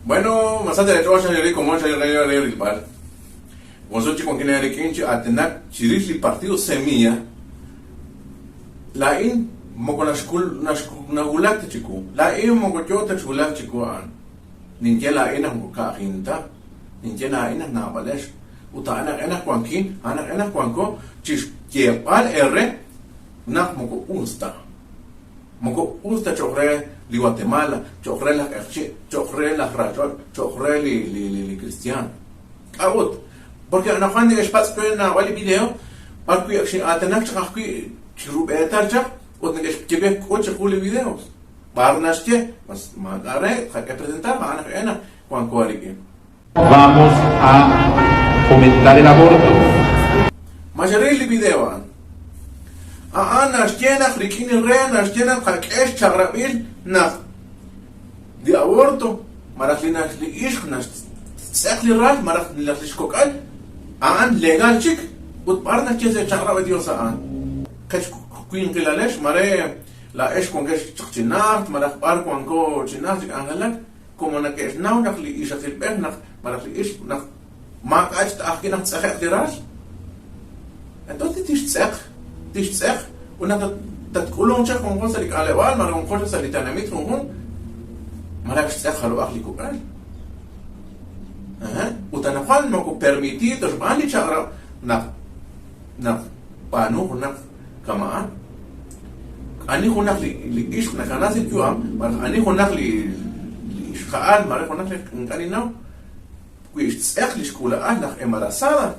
Bueno, más adelante vamos a ver cómo se arregla el rival. Vosotros con quien le quinche a tener chirili partido semilla. La in moco na school na gulak chiku. La in moco yo te gulak chiku an. Ninja la in moco ka hinta. Ninja la in na balesh. Uta ana kwankin, ana kwanko chis que al r na moco usta. Moco usta chokre li Guatemala, chokre la chokre la rachol, chokre li cristiano. Out. Porque ana Juan de espacio na wali video, para que atanak chakki chruba tarja, o que ve coche con videos. Barnas que, mas magare, hay que presentar ana Juan Cuarique. Vamos a fomentar el aborto. Majareli video. Ana llena frikini reana llena kakesh charabil na de aborto maraslina li ishnas sakli ral maraslina li shkokal an legal chic ut barna que se charra dios an kash queen kilalesh mare la esh con que chichinat marak bar con ko chinat angalan como na que now na li ishakil ben marak li ish na ma kach takhina tsakh diras entonces tish tsakh ونحن تقولون شكون قصدك على وال ما نقول قصدك لتناميتهم هم ما لكش تأخروا أخلي كوكان وتنقل ما كو permitido تشبان لي شغرة نق بانو هناك كمان أني هناك لإيش هناك ناس يجوام أني هناك لإشخال ما هناك لإنكاني نو كويش تأخلي شكولا أهلك إمارسادا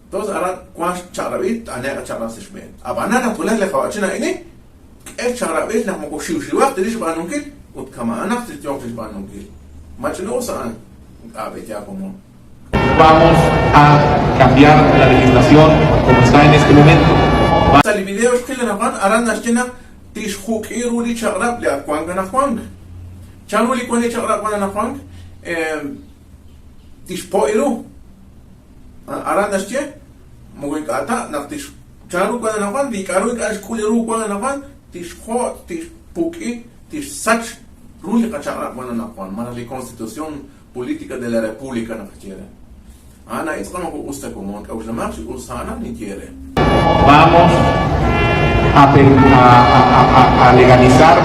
Entonces ahora cuando charabit anega charabas esmen. Abanana tulas le khawachina ini el charabit la mo shiwat dish banungil ut kama anak tiong dish banungil. Machno san abe ya como vamos a cambiar la legislación como está en este momento. Sali videos que le naban aran nashina tish khukiru li charab li akwang na kwang. Charu li kwani charab na kwang tish poiru aran nashche mogoy kata naktish charu kwa na kwan di karu ka skuleru kwa na kwan tish kho tish puki tish sach ruli ka chara kwa na kwan mana la constitución política de la república na quiere ana es como que usted como que usted más usana ni quiere vamos a legalizar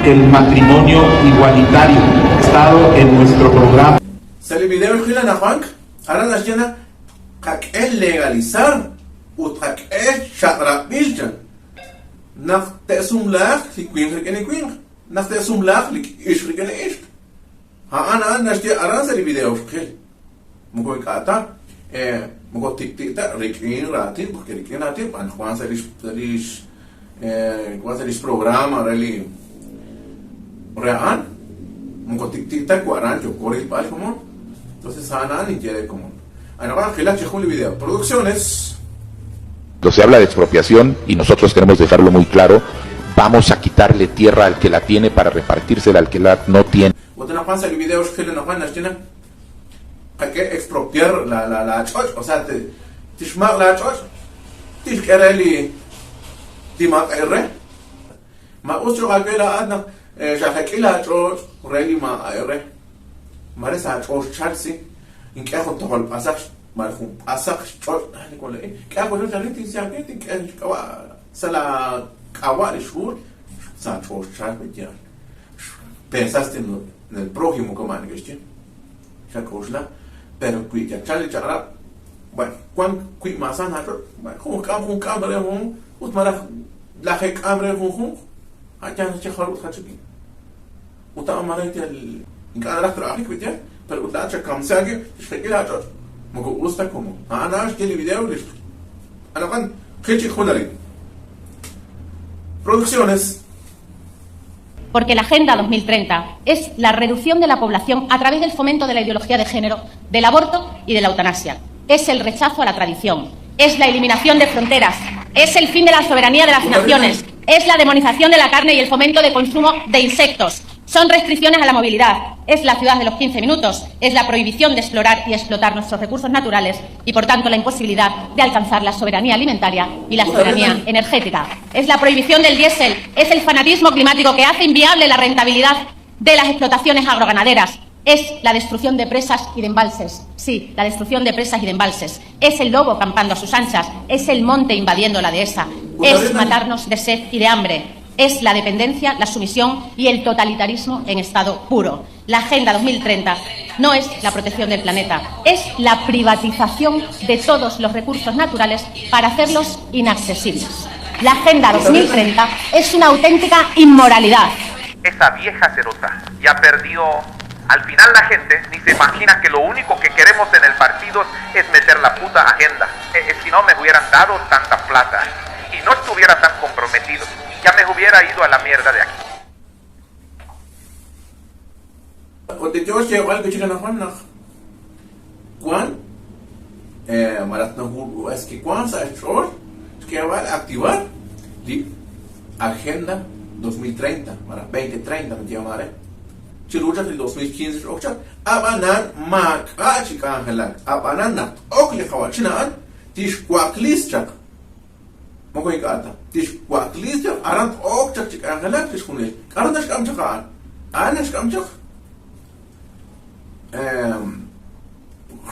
el matrimonio igualitario estado en nuestro programa. Sale video khila na kwan aran nashena el legalizar utrak shatra biljan nach tesum lach li queen ken queen nach tesum lach li ish ken ish ana nashti aran sali video khil mugo kata mugo tiktita rekin ratin porque rekin ratin an Juan salish programa rally real mugo tiktita 40 coril pal como entonces ana ni quiere como Producciones. Cuando se habla de expropiación, y nosotros queremos dejarlo muy claro, vamos a quitarle tierra al que la tiene para repartírsela al que la no tiene. Hay que expropiar la choch, o sea, tishmak la choch, tishkereli timak erre, ma usro agela adna, shakila choch, reli ma erre, maresa choch chalsi. إن كأخذ تقول أساق مالهم أساق شو نقول إيه كأخذ شو جالين تيجي كوا سلا كوا لشهور سان شو شال بديان pensaste en el prójimo como han dicho shakosla pero kui ya chale chara bueno cuan kui masan hato como cambre hon utmara la he cambre hon haja se kharut khachi uta amarayt el in cada tráfico ya pero la cha kamsage shkila cha mogo usta como ana shkili video listo ana kan khichi khunari producciones. Porque la Agenda 2030 es la reducción de la población a través del fomento de la ideología de género, del aborto y de la eutanasia. Es el rechazo a la tradición, es la eliminación de fronteras, es el fin de la soberanía de las naciones, es la demonización de la carne y el fomento de consumo de insectos. Son restricciones a la movilidad, es la ciudad de los 15 minutos, es la prohibición de explorar y explotar nuestros recursos naturales y, por tanto, la imposibilidad de alcanzar la soberanía alimentaria y la soberanía energética. Es la prohibición del diésel, es el fanatismo climático que hace inviable la rentabilidad de las explotaciones agroganaderas, es la destrucción de presas y de embalses. Sí, la destrucción de presas y de embalses. Es el lobo campando a sus anchas, es el monte invadiendo la dehesa, es matarnos de sed y de hambre, es la dependencia, la sumisión y el totalitarismo en estado puro. La Agenda 2030 no es la protección del planeta, es la privatización de todos los recursos naturales para hacerlos inaccesibles. La Agenda 2030 es una auténtica inmoralidad. Esa vieja cerota ya perdió. Al final la gente ni se imagina que lo único que queremos en el partido es meter la puta agenda. Si no me hubieran dado tanta plata y no estuviera tan comprometido, ya me hubiera ido a la mierda de aquí. Cuando yo llego al que chica na Juan, Juan, marat na hulu es que Juan sa short, que va a activar la Agenda 2030, marat 2030 me llamaré. Chiruja del 2015 ocha, abanan mak, chica angelan, abanan na, okle kawachinan, tish kwaklischak. Moko ikata, tish kwaklischak, arant okchak chica angelan, tish kunil. Karandash kamchakan, anash kamchak.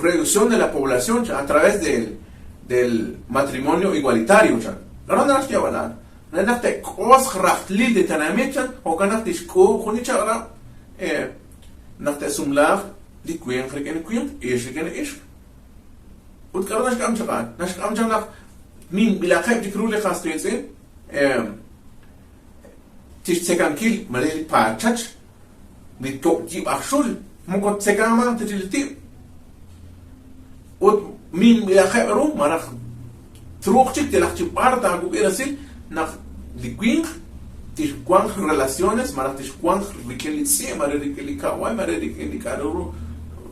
Reducción de la población a través del matrimonio igualitario. Karandash yabanan. Nanate kos rachtli de tanamechan, o kanatish ko kunichara. Nach der Sumlach die Queen kriegen Queen, ich kriegen ich. Und gerade nach Kamcharan, nach min bilakhay die Krule hast du jetzt tisch zekan kil maleli pachach mit top die achshul mukot zekama titilti. Und min bilakhay rum marach truchtik de lachti parta guberasil nach die Queen tish kwang relaciones marat tish kwang rikeli si mare rikeli kawai mare rikeli karuru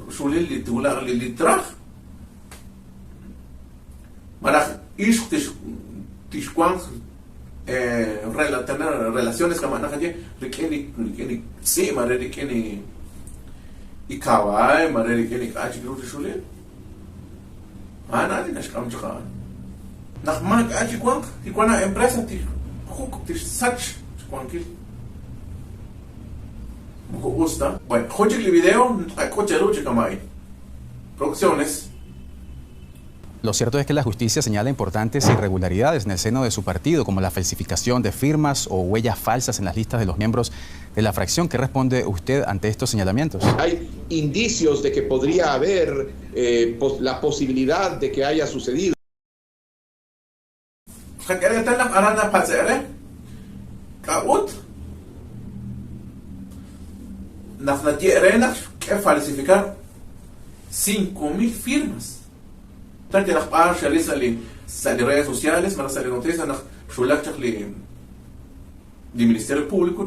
shulil litula litrach marat ish tish kwang tener relaciones que maneja rikeli si mare rikeli ikawai mare rikeli kachiru shulil ana ni nashkam chakha nach mag achi kwang ikwana empresa tish sach Juanquil. ¿Me gusta? Bueno, escucha el video, escucha el camay. Producciones. Lo cierto es que la justicia señala importantes irregularidades en el seno de su partido, como la falsificación de firmas o huellas falsas en las listas de los miembros de la fracción. ¿Qué responde usted ante estos señalamientos? Hay indicios de que podría haber la posibilidad de que haya sucedido. Caut Nafnati Arena que falsificar 5,000 firmas. Tanto las páginas de redes sociales, para salir noticias, de Ministerio Público,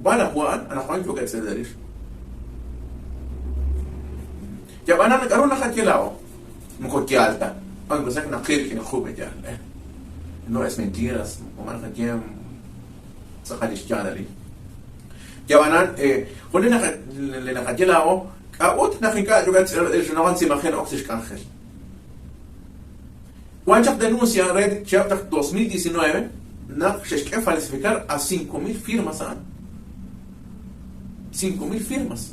van a Juan, yo que se deriva. Ya van a negar una jaquilao, un coche alta, aunque sea que no quiere que no jube ya. No es mentiras, o van a jaquilao. Ya van a poner la cajela o na finca yo que no van se imagina oxis cangel. Cuando denuncia Red Chapter 2019 na se quiere falsificar a 5,000 firmas 5,000 firmas.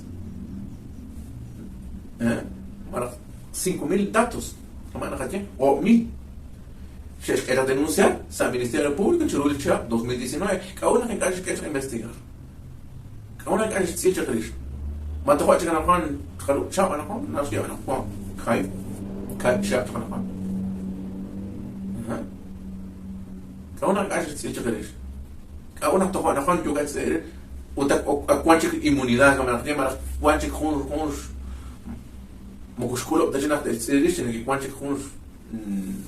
Para 5,000 datos. O 1,000. Era denunciar al Ministerio Público Chirul Chap 2019. Cada una que cae que investigar. Cada una que cae que se echa que Mata Juan Chicana Juan Chirul Chap a Juan no se llama Juan Kai Chap a Juan. Cada una que cae que se echa que Cada una que Juan yo que se Juan Chic inmunidad como la llama Juan Chic Juns Mokuskulo de Jenna de Serish que Juan Chic Juns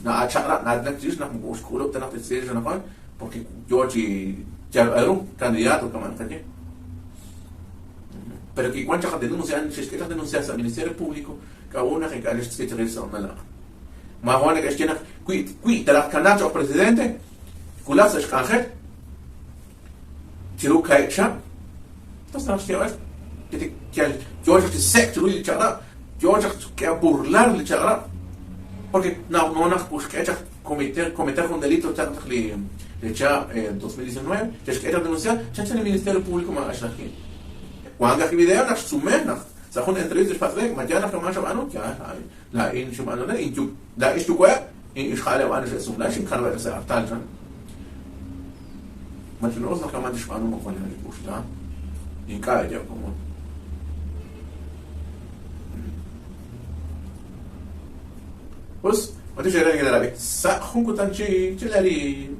na achara na diz na escola tem na terceira na pan porque George já era candidato como não pero que quando já denuncian se esquece denunciar ao Ministério Público que uma que eles se interessam na lá mas agora que está qui da candidato ao presidente culas escanger tirou caixa então não sei que George se sector ele já George quer burlar ele já porque no busqué cometer un delito de 2019, que era denunciar, ya en el Ministerio Público más aquí. cuando que video nas sumena sa hun entrevistas patrek mañana que más abano que la in shumano na in da ist du qua in Israel abano se sumna shin kan wa sa artal jan mas no sa kama dishpano mo kon ni pushta in ka ya como pues Mati shera ngi darabi sa hun ko tanchi chilali